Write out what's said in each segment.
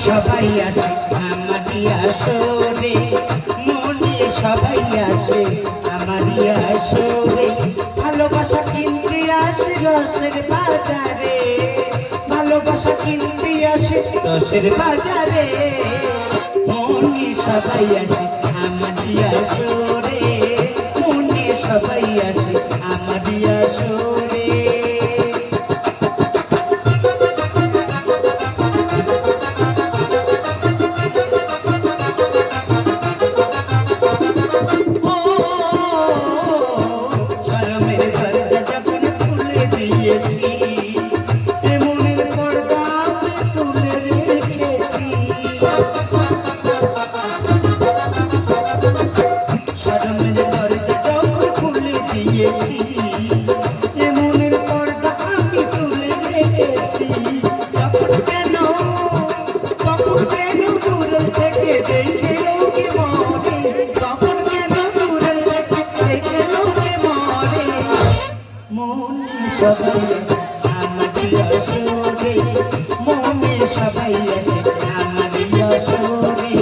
সবাই আসে আমারই আসরে, মনে সবাই আসে আমারই আসরে। ভালোবাসা কিনতে আসে রসের বাজারে, ভালোবাসা কিনতে আসে রসের বাজারে। মনে সবাই আসে আমারই আসরে, মনে সবাই আসে আমারই আসরে। সবাই আমারই আসরে, মনে সবাই আসে আমারই আসরে।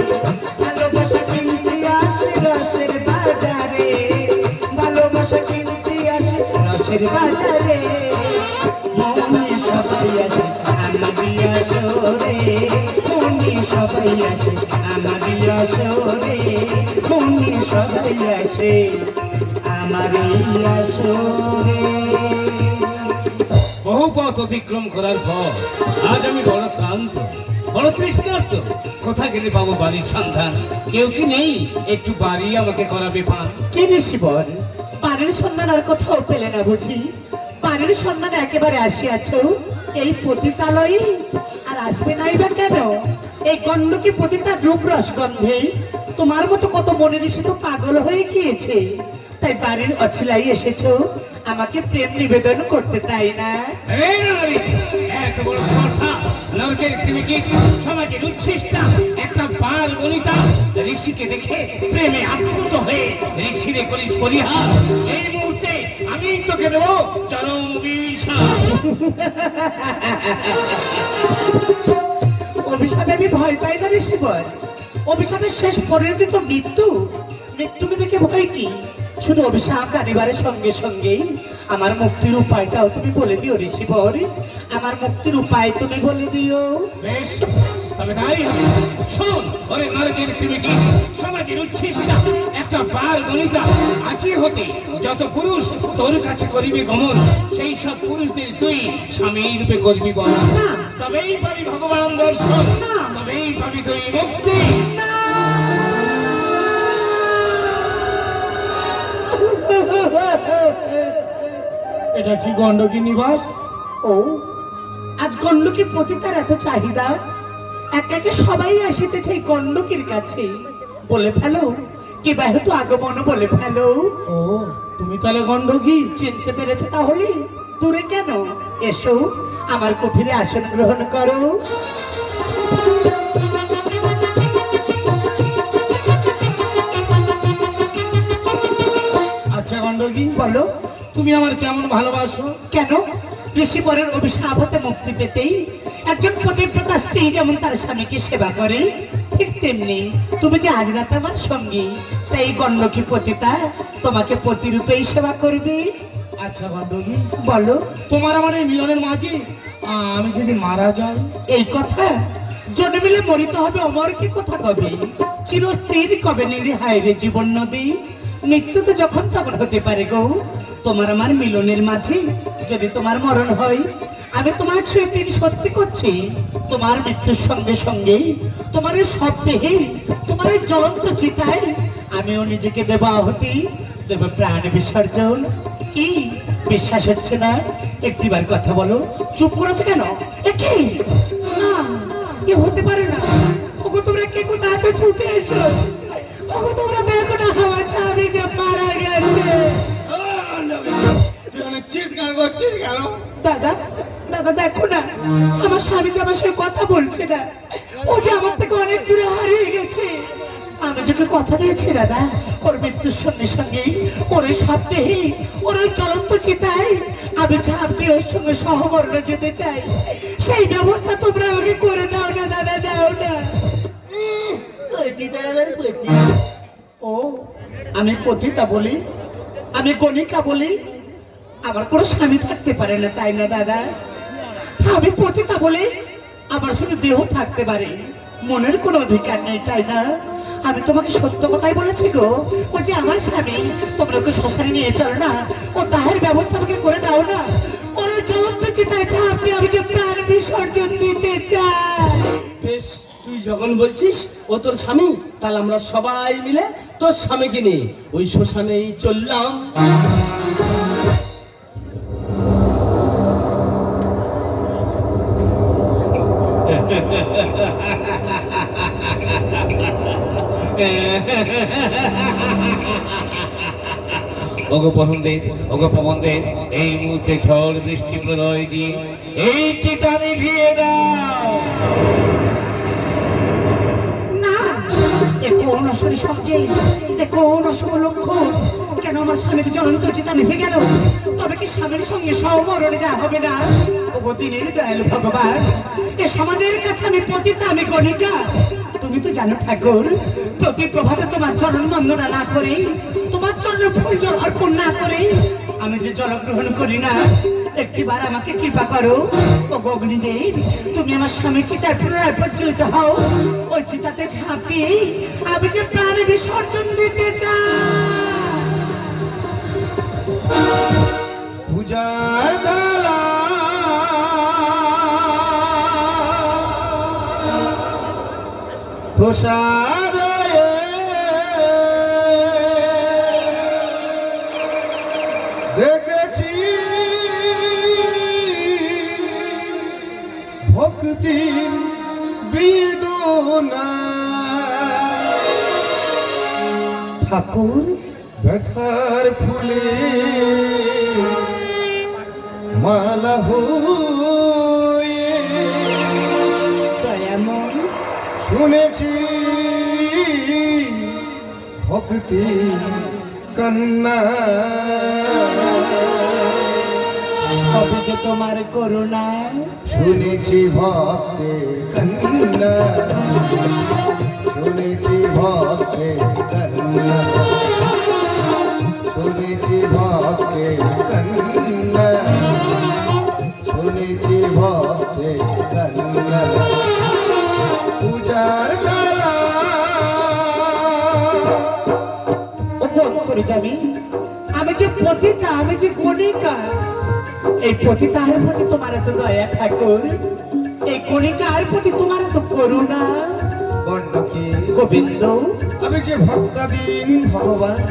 ভালোবাসা কিনতে আসে রসের বাজারে, ভালোবাসা কিনতে আসে রসের বাজারে। মনে সবাই আসে আমারই আসরে, মনে সবাই আসে আমারই আসরে, মনে সবাই আসে আমারই আসরে। বহু পথ অতিক্রম করার পর আজ আমি বড় ক্লান্ত, বড় তৃষ্ণার্ত। কোথায় গেলে পাবো বাড়ির সন্ধান? কেউ কি নেই একটু বাড়ি আমাকে করাবে পান? কি রে শিবন, বাড়ির সন্ধান আর কোথাও পেলে না বুঝি? বাড়ির সন্ধানে একেবারে আসিয়াছ এই পতিতালয়ে, আর আসবে নাই বা কেন? এই গণ্ডকী পতিতার রূপ রসগন্ধে তোমার মতো কত মনের ঋষি তো পাগল হয়ে গিয়েছে। তাই বাড়ির অছিলাই এসেছো আমাকে প্রেম নিবেদন করতে, তাই না? এত বড় স্পর্ধা! নরকের কৃমিকীট, সমাজের উচ্ছিষ্টা একটা বাল বনিতা ঋষিকে দেখে প্রেমে আপ্লুত হয়ে ঋষিরে করিস পরিহার। এই মুহূর্তে আমি তোকে দেব চরম অভিশাপ। অভিশাপে আমি ভয় পাই না রে শিবন। অভিশাপের শেষ পরিণতি তো মৃত্যু। মৃত্যুকে দেখে ভয় কি? শুধু অভিশাপ আনিবারের সঙ্গে সঙ্গেই আমার মুক্তির উপায়টাও তুমি বলে দিও ঋষিবর, আমার মুক্তির উপায় তুমি বলে দিও। বেশ, তবে তাই হবে। শোন, ওরে নরকের কৃমিকীট, সমাজের উচ্ছিষ্টা একটা বাল বনিতা আজি হতে যত পুরুষ তোর কাছে করিবে গমন, সেই সব পুরুষদের তুই স্বামী রূপে করবি বরণ। তবেই পাবি ভগবান দর্শন, তবেই পাবি তুই মুক্তি। এটা কি গণ্ডকী নিবাস? ও, আজ গণ্ডকী পতিতার এত চাহিদা, একে একে সবাই আসিতেছে এই গণ্ডকীর কাছে। বলে ফেলো কি ব্যাহত আগমন, বলে ফেলো। ও, তুমি তাহলে গণ্ডকী? চিনতে পেরেছে তাহলে? দূরে কেন, এসো আমার কুঠিরে আসন গ্রহণ করো। আচ্ছা গণ্ডকী, বলো তুমি আমার কেমন ভালোবাসো? কেন? ঋষিবরের অভিশাপ হতে মুক্তি পেতেই একজন পতিব্রতা স্ত্রী যেমন তার স্বামীকে সেবা করে, ঠিক তেমনি তুমি যে আজ রাত আমার সঙ্গী, তাই গণ্ডকী পতিতা তোমাকে পতিরূপেই সেবা করবে। আচ্ছা গণ্ডকী, বলো তোমার আমার এই মিলনের মাঝে আমি যদি মারা যাই? এই কথা জন্মিলে মরিতে হবে, অমর কি কথা কবে? চিরস্থির কবে নিরে হায় রে জীবন নদী। মৃত্যু তো যখন তখন হতে পারে গো। তোমার আমার মিলনের মাঝে যদি তোমার মরণ হয়, আমি তোমার ছুঁয়ে তিনি সত্যি করছি, তোমার মৃত্যুর সঙ্গে সঙ্গে তোমার এই সব দেহে, তোমার এই জ্বলন্ত চিতায় আমিও নিজেকে দেব আহুতি, দেব প্রাণ বিসর্জন। কি বিশ্বাস হচ্ছে না? একটিবার কথা বলো। চুপ করেছে কেন? কি না, এ হতে পারে না। ওগো তোমরা কে কোথায় আছো, ছুটে এসো। ওগো তোমরা দেখো না আমার স্বামী যে মারা গেছে। চিৎকার করছিস কেন? দাদা, দাদা দেখো না, আমার স্বামী যে আমার সঙ্গে কথা বলছে না। ও যে আমার থেকে অনেক দূরে হারিয়ে গেছে। আমি তোকে কথা দিয়েছি দাদা, ওর মৃত্যুর সঙ্গে সঙ্গেই ওরে সাপদেহি ওর ওই চলন্ত চিতায় আমি ঝাঁপ দিয়ে ওর সঙ্গে সহবর্ণে যেতে চাই। সেই ব্যবস্থা তোমরা আমাকে করে দাও না দাদা, দাও না। ও আমি পতিতা বলি, আমি গণিকা বলি, আমার কোনো স্বামী থাকতে পারে না তাই না দাদা? আমি পতিতা বলি আমার শুধু দেহ থাকতে পারে, মনের কোনো অধিকার নেই তাই না? আমি তোমাকে সত্য কথাই বলেছি গো, ও যে আমার স্বামী, তোমরা ওকে শ্মশানে নিয়ে চলো না, ও তাহের ব্যবস্থা আমাকে করে দাও না। ওর চলন্ত চিতায় ঝাঁপ দিয়ে আমি যে প্রাণ বিসর্জন দিতে চাই। বেশ, তুই যখন বলছিস ও তোর স্বামী, তাহলে আমরা সবাই মিলে তোর স্বামীকে নিয়ে ওই শ্মশানেই চললাম। ওগো পবনদেব, ওগো পবনদেব, এই মুহূর্তে ঝড় বৃষ্টি প্রলয় দিয়ে এই চিতা নিভিয়ে দাও। না, এ কোন আসলে সঙ্গে, এ কোন অশুভ লক্ষ্য? কেন আমার স্বামীর জ্বলন্ত চিতা নিভে গেল? তবে কি স্বামীর সঙ্গে সমরণে যা হবে না? ওগো দিনের দয়ালু ভগবান, এ সমাজের কাছে আমি পতিতা, আমি গণিকা। তুমি তো জানো ঠাকুর, প্রতি প্রভাতে তোমার চরণ বন্দনা না করে, তোমার চরণে ফুল জল অর্পণ না করে আমি যে জল গ্রহণ করি না। একটিবার আমাকে কৃপা করো ও অগ্নিদেব, তুমি আমার স্বামী চিতায় পুনরায় প্রজ্বলিত হও। ওই চিতাতে ঝাঁপ দিয়ে আমি যে প্রাণে বিসর্জন দিতে চাই। পূজার জ্বালা প্রসাদ দেখেছি ভক্তির বেদনা, ঠাকুর ব্যথার ফুলে মালা হয়ে দয়াময় শুনেছি ভক্তি কান্না, সবে যে তোমার করুণা। শুনেছি ভক্তের কান্না, শুনেছি ভক্তের কান্না, শুনেছি ভক্তের কান্না, শুনেছি ভক্তের কান্না। পূজার জ্বালা ও অন্তরে যাবি, আমি যে পতিতা, আমি যে গণিকা, এই পতিতার প্রতি তোমার এত দয়া ঠাকুর, এই গণিকার প্রতি তোমার এত করুণা। গণ্ডকী গোবিন্দ, আমি যে ভক্তাধীন ভগবান,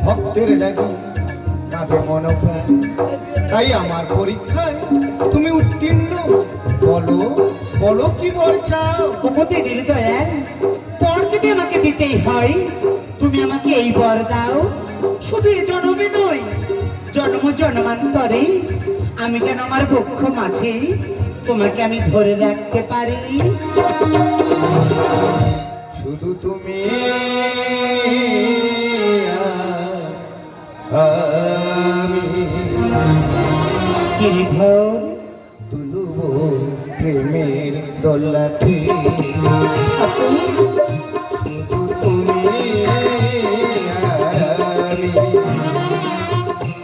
ভক্তের লাগি কাঁদে মনপ্রাণ, তাই আমার পরীক্ষায় তুমি উত্তীর্ণ। বলো বলো কি বর চাও? উপদেশের দয়াল, পর যদি আমাকে দিতেই হয়, তুমি আমাকে এই বর দাও, শুধু এ জন্মে নয়, জন্ম জন্মান্তরে আমি যেন আমার বক্ষ মাঝে তোমাকে আমি ধরে রাখতে পারি। শুধু তুমি আমি গিরিধর, তুলব প্রেমের দোলাতে, শুধু তুমি আমি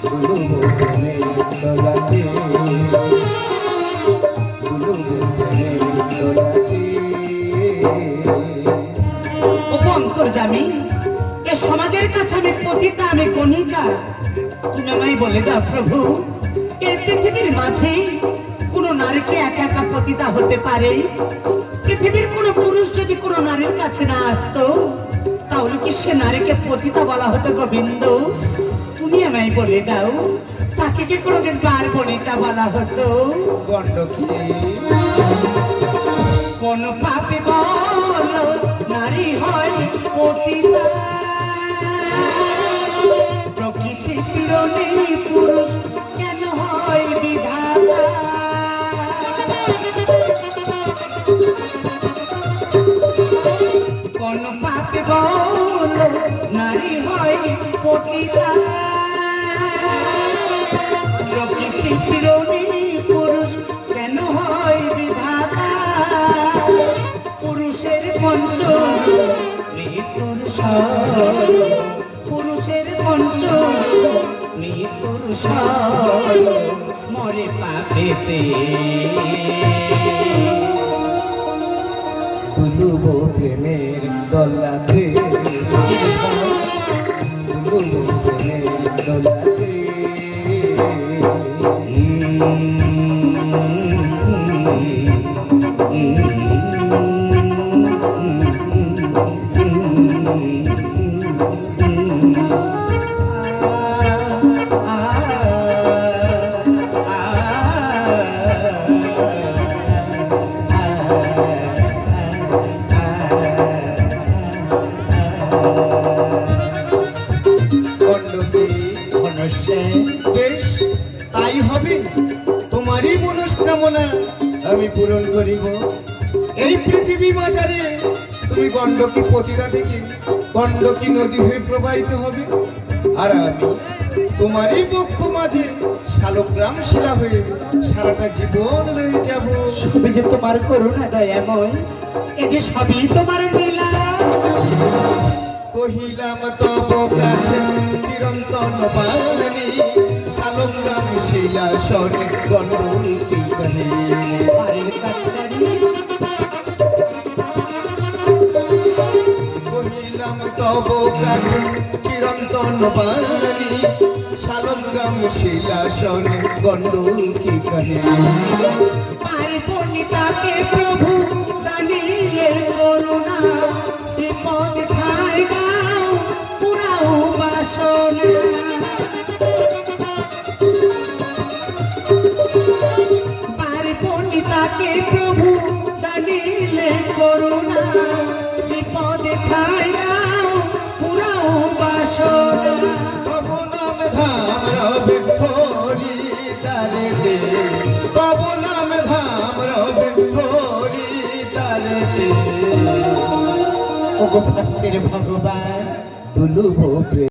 তুলব প্রেমের দোলাতে, তুলব প্রেমের দোলাতে। অন্তর্যামী, এ সমাজের কাছে আমি পতিতা, আমি গণিকা। তুমি আমায় বলে দাও প্রভু, এই পৃথিবীর মাঝে কোন নারীকে একা একা পতিতা হতে পারে? পৃথিবীর কোন পুরুষ যদি কোন নারীর কাছে না আসতো, তাহলে কি সে নারীকে পতিতা বলা হতো? গোবিন্দ, তুমি আমায় বলে দাও, তাকে কি কোনোদিন বার গণিতা বলা হতো? গণ্ডকী কোন পাপে বলো নারী হয় পতিতা? প্রকৃতি পীড়নে পুরুষ কেন হয় বিধাতা? কোন পাপে সীতা প্রকৃতি প্রেরণী পুরুষ কেন হয় বিধাতা পুরুষের পঞ্চম মৃত্যুর স্বর পুরুষের পঞ্চম মৃত্যুর স্বর মরে পাপেতে তুলব প্রেমের দোলাতে তুলব প্রেমের দোলাতে বেশ তাই হবে, তোমারই মনস্কামনা আমি পূরণ করিব। এই পৃথিবী বাজারে তুমি গণ্ডকী পতিতা থেকে গণ্ডকী নদী হয়ে প্রবাহিত হবে, আর আমি তোমারই বক্ষ মাঝে শালগ্রাম শিলা হয়ে সারাটা জীবন রয়ে যাব। সবই যে তোমার করুণা দয়াময় এ যে সবই তোমার লীলা কহিলাম তব কাছে চিরন্তন বাণী শালগ্রাম শিলা সনে গণ্ডকী কহে পারের কাটারি কহিলাম তব কাছে চিরন্তন বাণী শালগ্রাম শিলা সনে গণ্ডকী কহে পার্বণিতাকে প্রভু জানিলে করুণা শ্রীপদ ঠাই দাও পুরাও বাসনা পার্বণিতাকে প্রভু জানিলে করুণা শ্রীপদ ঠাই দাও পুরাও বাসনা তব নাম ধাম রবে হরি তারে দে তব নাম ধাম রবে হরি তারে দে ওগো ভক্তের ভগবান তুলব প্রেম